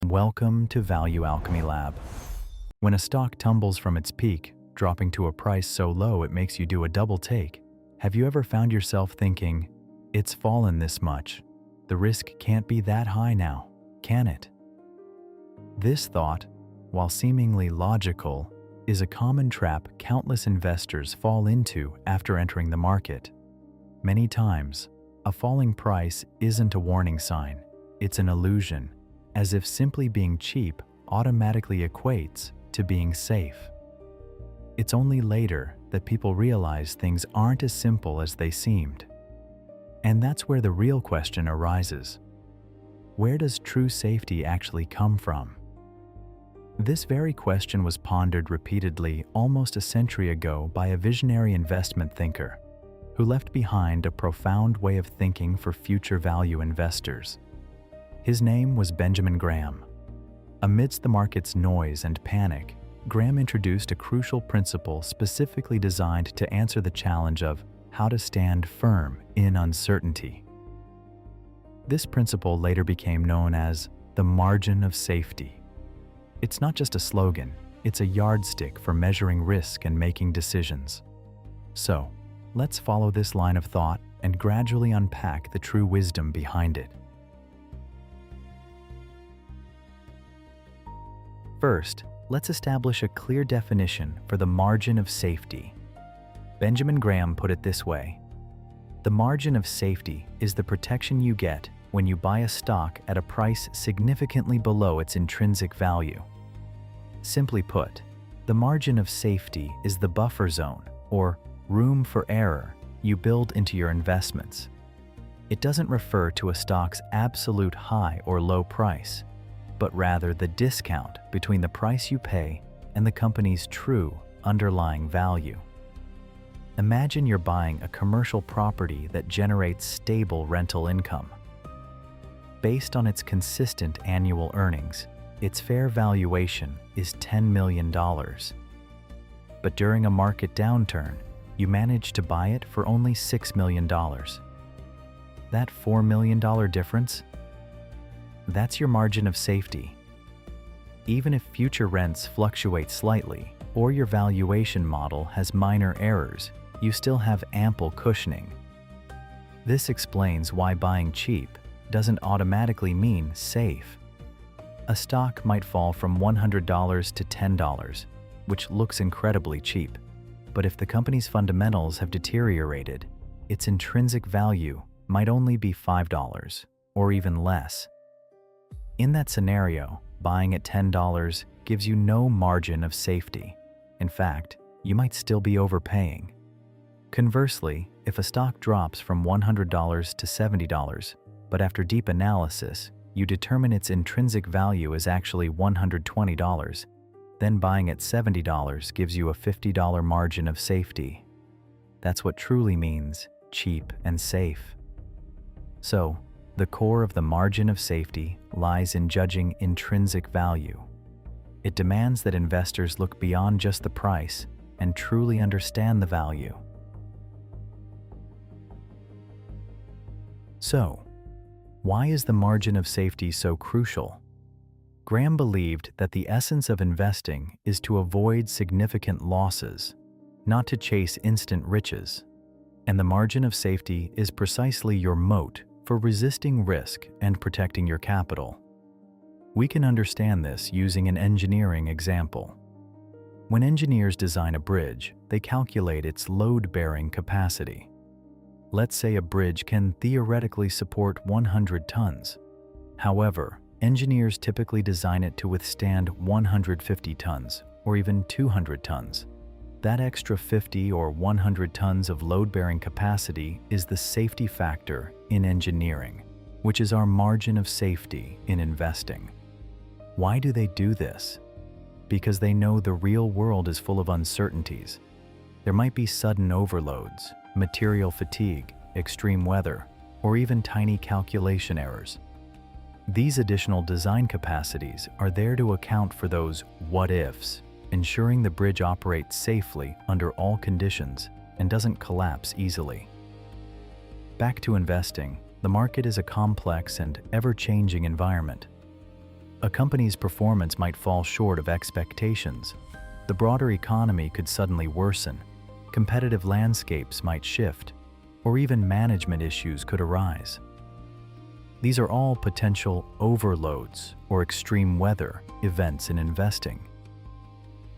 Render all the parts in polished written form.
and welcome to Value Alchemy Lab. When a stock tumbles from its peak, dropping to a price so low it makes you do a double take, have you ever found yourself thinking, it's fallen this much, the risk can't be that high now, can it? This thought, while seemingly logical, is a common trap countless investors fall into after entering the market. Many times, a falling price isn't a warning sign, it's an illusion, as if simply being cheap automatically equates to being safe. It's only later that people realize things aren't as simple as they seemed. And that's where the real question arises. Where does true safety actually come from? This very question was pondered repeatedly almost a century ago by a visionary investment thinker who left behind a profound way of thinking for future value investors. His name was Benjamin Graham. Amidst the market's noise and panic, Graham introduced a crucial principle specifically designed to answer the challenge of how to stand firm in uncertainty. This principle later became known as the margin of safety. It's not just a slogan, it's a yardstick for measuring risk and making decisions. So, let's follow this line of thought and gradually unpack the true wisdom behind it. First, let's establish a clear definition for the margin of safety. Benjamin Graham put it this way: the margin of safety is the protection you get when you buy a stock at a price significantly below its intrinsic value. Simply put, the margin of safety is the buffer zone, or room for error, you build into your investments. It doesn't refer to a stock's absolute high or low price, but rather the discount between the price you pay and the company's true underlying value. Imagine you're buying a commercial property that generates stable rental income. Based on its consistent annual earnings, its fair valuation is $10 million. But during a market downturn, you manage to buy it for only $6 million. That $4 million difference? That's your margin of safety. Even if future rents fluctuate slightly, or your valuation model has minor errors, you still have ample cushioning. This explains why buying cheap doesn't automatically mean safe. A stock might fall from $100 to $10, which looks incredibly cheap. But if the company's fundamentals have deteriorated, its intrinsic value might only be $5 or even less. In that scenario, buying at $10 gives you no margin of safety. In fact, you might still be overpaying. Conversely, if a stock drops from $100 to $70, but after deep analysis, you determine its intrinsic value is actually $120, then buying at $70 gives you a $50 margin of safety. That's what truly means cheap and safe. So, the core of the margin of safety lies in judging intrinsic value. It demands that investors look beyond just the price and truly understand the value. So, why is the margin of safety so crucial? Graham believed that the essence of investing is to avoid significant losses, not to chase instant riches. And the margin of safety is precisely your moat for resisting risk and protecting your capital. We can understand this using an engineering example. When engineers design a bridge, they calculate its load-bearing capacity. Let's say a bridge can theoretically support 100 tons. However, engineers typically design it to withstand 150 tons or even 200 tons. That extra 50 or 100 tons of load-bearing capacity is the safety factor in engineering, which is our margin of safety in investing. Why do they do this? Because they know the real world is full of uncertainties. There might be sudden overloads, material fatigue, extreme weather, or even tiny calculation errors. These additional design capacities are there to account for those what-ifs, ensuring the bridge operates safely under all conditions and doesn't collapse easily. Back to investing, the market is a complex and ever-changing environment. A company's performance might fall short of expectations. The broader economy could suddenly worsen. Competitive landscapes might shift, or even management issues could arise. These are all potential overloads or extreme weather events in investing.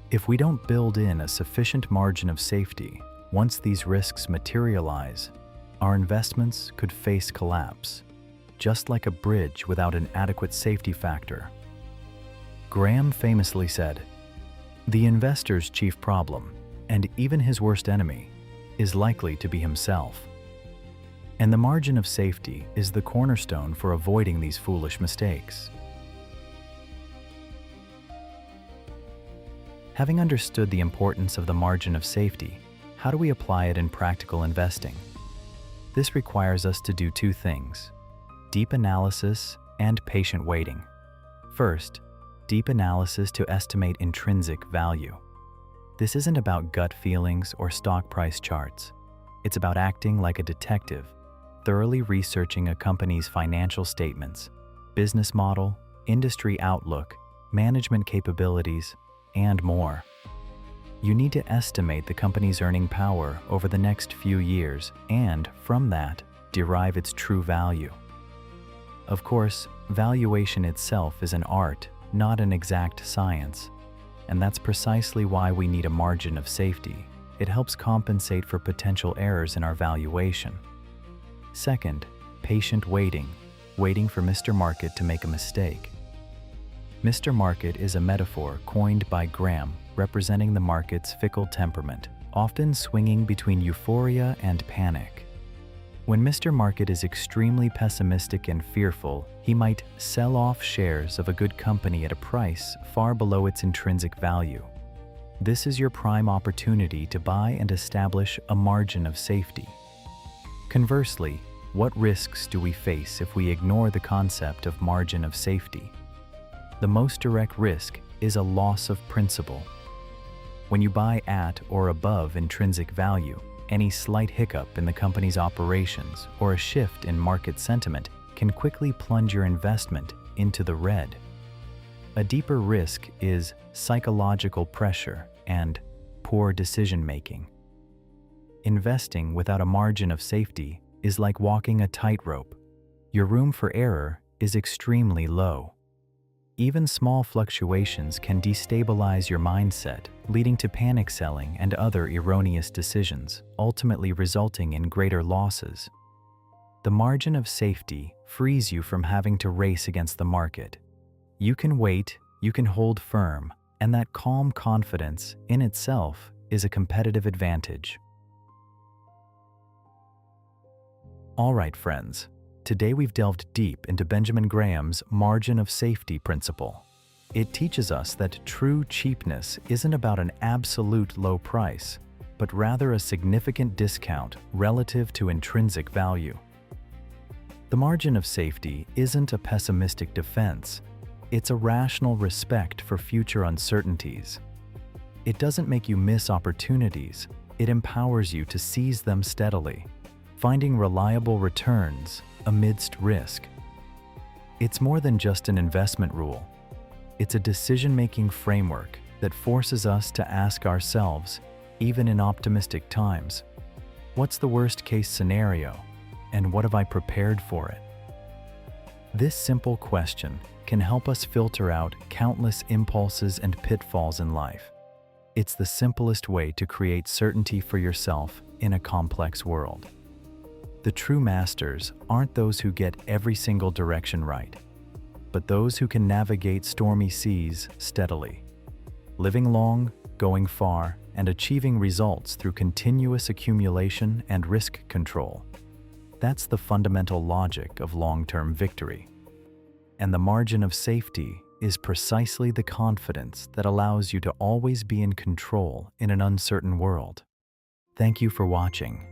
If we don't build in a sufficient margin of safety, once these risks materialize, our investments could face collapse, just like a bridge without an adequate safety factor. Graham famously said, "The investor's chief problem, and even his worst enemy, is likely to be himself." And the margin of safety is the cornerstone for avoiding these foolish mistakes. Having understood the importance of the margin of safety, how do we apply it in practical investing? This requires us to do two things: deep analysis and patient waiting. First, deep analysis to estimate intrinsic value. This isn't about gut feelings or stock price charts. It's about acting like a detective, thoroughly researching a company's financial statements, business model, industry outlook, management capabilities, and more. You need to estimate the company's earning power over the next few years and, from that, derive its true value. Of course, valuation itself is an art, not an exact science, and that's precisely why we need a margin of safety. It helps compensate for potential errors in our valuation. Second, patient waiting, waiting for Mr. Market to make a mistake. Mr. Market is a metaphor coined by Graham representing the market's fickle temperament, often swinging between euphoria and panic. When Mr. Market is extremely pessimistic and fearful, he might sell off shares of a good company at a price far below its intrinsic value. This is your prime opportunity to buy and establish a margin of safety. Conversely, what risks do we face if we ignore the concept of margin of safety? The most direct risk is a loss of principal. When you buy at or above intrinsic value, any slight hiccup in the company's operations or a shift in market sentiment can quickly plunge your investment into the red. A deeper risk is psychological pressure and poor decision-making. Investing without a margin of safety is like walking a tightrope. Your room for error is extremely low. Even small fluctuations can destabilize your mindset, leading to panic selling and other erroneous decisions, ultimately resulting in greater losses. The margin of safety frees you from having to race against the market. You can wait, you can hold firm, and that calm confidence in itself is a competitive advantage. All right, friends. Today we've delved deep into Benjamin Graham's margin of safety principle. It teaches us that true cheapness isn't about an absolute low price, but rather a significant discount relative to intrinsic value. The margin of safety isn't a pessimistic defense. It's a rational respect for future uncertainties. It doesn't make you miss opportunities. It empowers you to seize them steadily, finding reliable returns amidst risk. It's more than just an investment rule. It's a decision-making framework that forces us to ask ourselves, even in optimistic times, what's the worst-case scenario, and what have I prepared for it? This simple question can help us filter out countless impulses and pitfalls in life. It's the simplest way to create certainty for yourself in a complex world. The true masters aren't those who get every single direction right, but those who can navigate stormy seas steadily, living long, going far, and achieving results through continuous accumulation and risk control. That's the fundamental logic of long-term victory. And the margin of safety is precisely the confidence that allows you to always be in control in an uncertain world. Thank you for watching.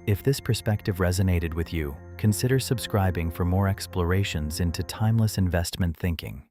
If this perspective resonated with you, consider subscribing for more explorations into timeless investment thinking.